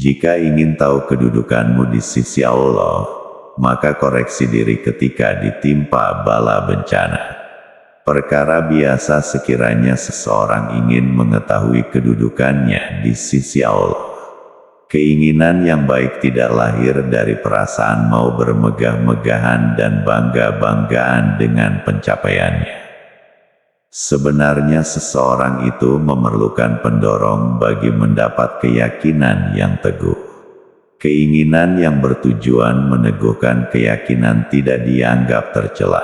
Jika ingin tahu kedudukanmu di sisi Allah, maka koreksi diri ketika ditimpa bala bencana. Perkara biasa sekiranya seseorang ingin mengetahui kedudukannya di sisi Allah. Keinginan yang baik tidak lahir dari perasaan mau bermegah-megahan dan bangga-banggaan dengan pencapaiannya. Sebenarnya seseorang itu memerlukan pendorong bagi mendapat keyakinan yang teguh. Keinginan yang bertujuan meneguhkan keyakinan tidak dianggap tercela.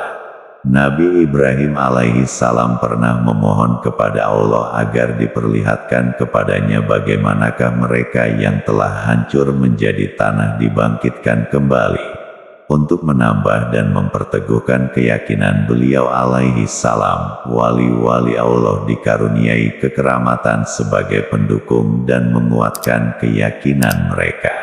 Nabi Ibrahim alaihi salam pernah memohon kepada Allah agar diperlihatkan kepadanya bagaimanakah mereka yang telah hancur menjadi tanah dibangkitkan kembali. Untuk menambah dan memperteguhkan keyakinan beliau alaihi salam, wali-wali Allah dikaruniai kekeramatan sebagai pendukung dan menguatkan keyakinan mereka.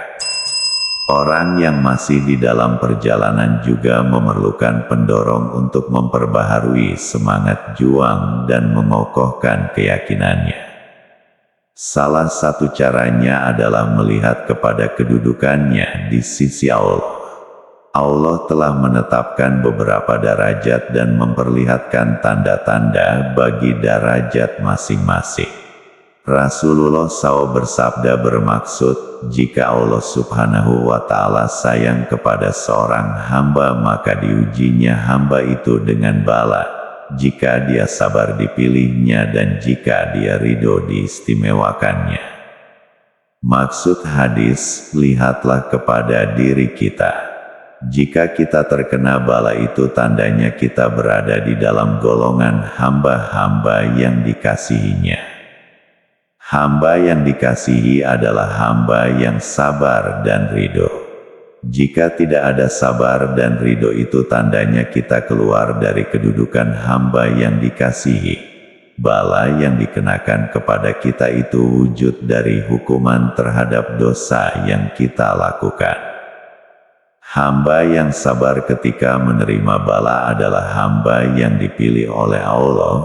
Orang yang masih di dalam perjalanan juga memerlukan pendorong untuk memperbaharui semangat juang dan mengokohkan keyakinannya. Salah satu caranya adalah melihat kepada kedudukannya di sisi Allah. Allah telah menetapkan beberapa derajat dan memperlihatkan tanda-tanda bagi derajat masing-masing. Rasulullah SAW bersabda bermaksud, jika Allah subhanahu wa ta'ala sayang kepada seorang hamba maka diujinya hamba itu dengan bala, jika dia sabar dipilihnya dan jika dia ridho diistimewakannya. Maksud hadis, lihatlah kepada diri kita. Jika kita terkena bala itu tandanya kita berada di dalam golongan hamba-hamba yang dikasihinya. Hamba yang dikasihi adalah hamba yang sabar dan ridho. Jika tidak ada sabar dan ridho itu tandanya kita keluar dari kedudukan hamba yang dikasihi. Bala yang dikenakan kepada kita itu wujud dari hukuman terhadap dosa yang kita lakukan. Hamba yang sabar ketika menerima bala adalah hamba yang dipilih oleh Allah.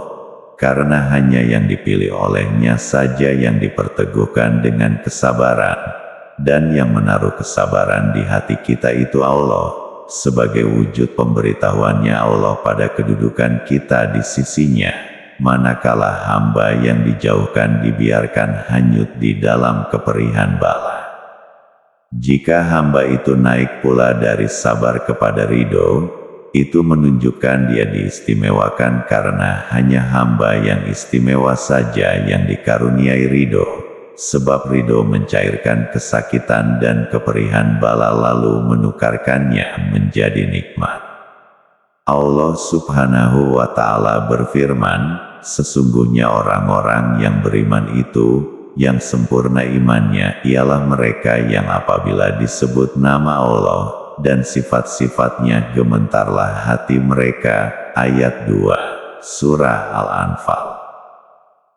Karena hanya yang dipilih olehnya saja yang diperteguhkan dengan kesabaran, dan yang menaruh kesabaran di hati kita itu Allah, sebagai wujud pemberitahuannya Allah pada kedudukan kita di sisinya, manakala hamba yang dijauhkan dibiarkan hanyut di dalam keperihan bala. Jika hamba itu naik pula dari sabar kepada ridho, itu menunjukkan dia diistimewakan karena hanya hamba yang istimewa saja yang dikaruniai ridho. Sebab ridho mencairkan kesakitan dan keperihan bala lalu menukarkannya menjadi nikmat. Allah subhanahu wa ta'ala berfirman, sesungguhnya orang-orang yang beriman itu, yang sempurna imannya, ialah mereka yang apabila disebut nama Allah dan sifat-sifatnya gementarlah hati mereka. Ayat 2, Surah Al-Anfal.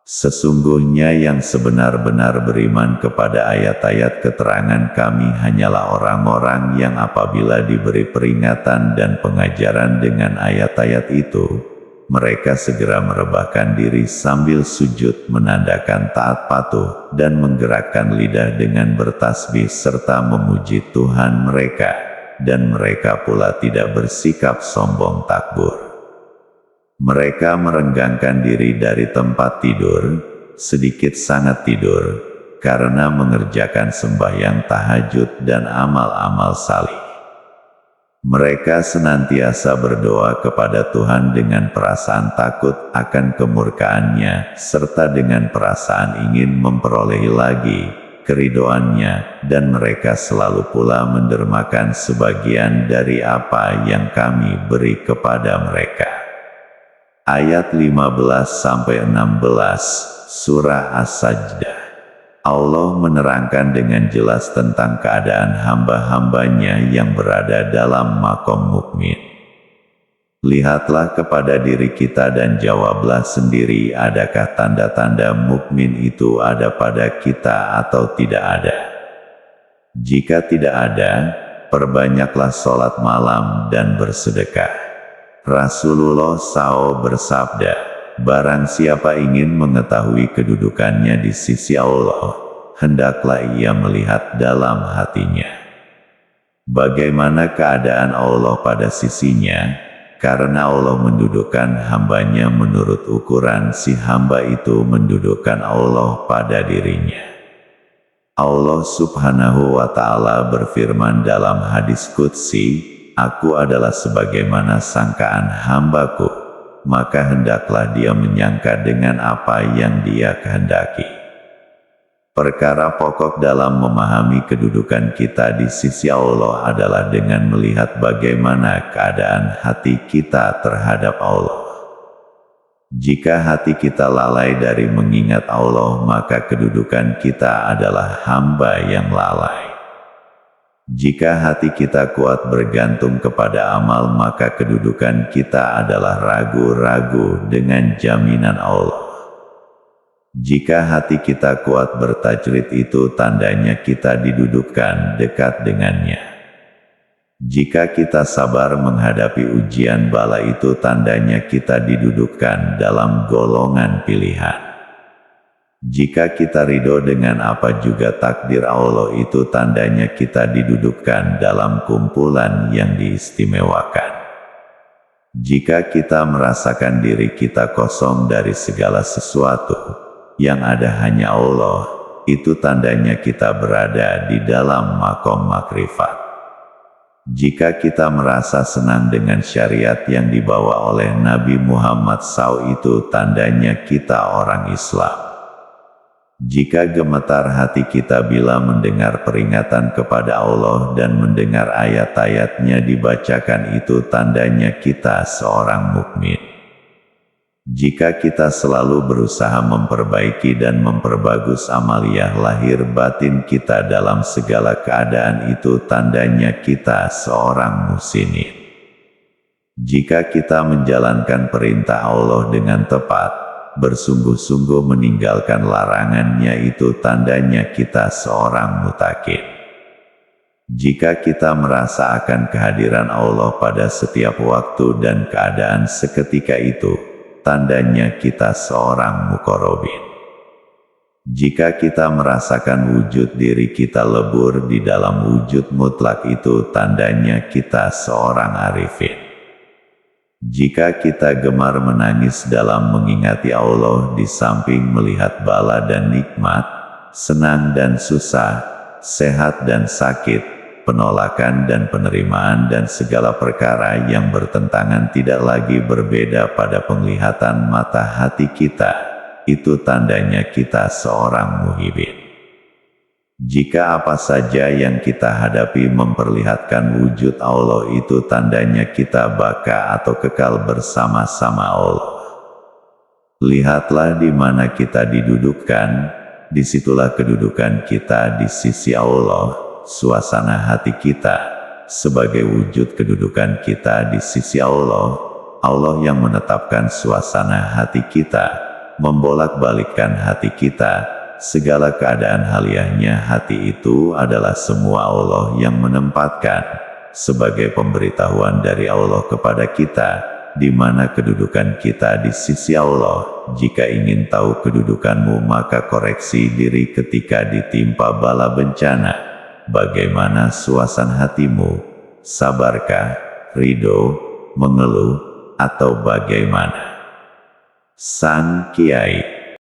Sesungguhnya yang sebenar-benar beriman kepada ayat-ayat keterangan kami hanyalah orang-orang yang apabila diberi peringatan dan pengajaran dengan ayat-ayat itu, mereka segera merebahkan diri sambil sujud menandakan taat patuh dan menggerakkan lidah dengan bertasbih serta memuji Tuhan mereka. Dan mereka pula tidak bersikap sombong takbur. Mereka merenggangkan diri dari tempat tidur, sedikit sangat tidur, karena mengerjakan sembahyang tahajud dan amal-amal salih. Mereka senantiasa berdoa kepada Tuhan dengan perasaan takut akan kemurkaannya, serta dengan perasaan ingin memperoleh lagi keridoannya, dan mereka selalu pula mendermakan sebagian dari apa yang kami beri kepada mereka. Ayat 15-16, Surah As-Sajdah. Allah menerangkan dengan jelas tentang keadaan hamba-hambanya yang berada dalam makom mukmin. Lihatlah kepada diri kita dan jawablah sendiri, adakah tanda-tanda mukmin itu ada pada kita atau tidak ada? Jika tidak ada, perbanyaklah sholat malam dan bersedekah. Rasulullah SAW bersabda, barang siapa ingin mengetahui kedudukannya di sisi Allah, hendaklah ia melihat dalam hatinya. Bagaimana keadaan Allah pada sisinya, karena Allah mendudukkan hambanya menurut ukuran si hamba itu mendudukkan Allah pada dirinya. Allah subhanahu wa ta'ala berfirman dalam hadis qudsi, "Aku adalah sebagaimana sangkaan hambaku, maka hendaklah dia menyangka dengan apa yang dia kehendaki." Perkara pokok dalam memahami kedudukan kita di sisi Allah adalah dengan melihat bagaimana keadaan hati kita terhadap Allah. Jika hati kita lalai dari mengingat Allah, maka kedudukan kita adalah hamba yang lalai. Jika hati kita kuat bergantung kepada amal, maka kedudukan kita adalah ragu-ragu dengan jaminan Allah. Jika hati kita kuat bertajrid, itu tandanya kita didudukkan dekat dengannya. Jika kita sabar menghadapi ujian bala, itu tandanya kita didudukkan dalam golongan pilihan. Jika kita ridho dengan apa juga takdir Allah, itu tandanya kita didudukkan dalam kumpulan yang diistimewakan. Jika kita merasakan diri kita kosong dari segala sesuatu, yang ada hanya Allah, itu tandanya kita berada di dalam makom makrifat. Jika kita merasa senang dengan syariat yang dibawa oleh Nabi Muhammad SAW, itu tandanya kita orang Islam. Jika gemetar hati kita bila mendengar peringatan kepada Allah dan mendengar ayat-ayatnya dibacakan, itu tandanya kita seorang mukmin. Jika kita selalu berusaha memperbaiki dan memperbagus amaliyah lahir batin kita dalam segala keadaan, itu tandanya kita seorang muhsinin. Jika kita menjalankan perintah Allah dengan tepat, bersungguh-sungguh meninggalkan larangannya, itu tandanya kita seorang mutakin. Jika kita merasa akan kehadiran Allah pada setiap waktu dan keadaan seketika, itu tandanya kita seorang muqarrabin. Jika kita merasakan wujud diri kita lebur di dalam wujud mutlak, itu tandanya kita seorang arifin. Jika kita gemar menangis dalam mengingati Allah di samping melihat bala dan nikmat, senang dan susah, sehat dan sakit, penolakan dan penerimaan dan segala perkara yang bertentangan tidak lagi berbeda pada penglihatan mata hati kita, itu tandanya kita seorang muhibin. Jika apa saja yang kita hadapi memperlihatkan wujud Allah, itu tandanya kita baka atau kekal bersama-sama Allah. Lihatlah di mana kita didudukkan, disitulah kedudukan kita di sisi Allah. Suasana hati kita sebagai wujud kedudukan kita di sisi Allah. Allah yang menetapkan suasana hati kita, membolak-balikkan hati kita, segala keadaan haliahnya hati itu adalah semua Allah yang menempatkan sebagai pemberitahuan dari Allah kepada kita, di mana kedudukan kita di sisi Allah. Jika ingin tahu kedudukanmu, maka koreksi diri ketika ditimpa bala bencana. Bagaimana suasana hatimu? Sabarkah, ridho, mengeluh, atau bagaimana? Sang Kiai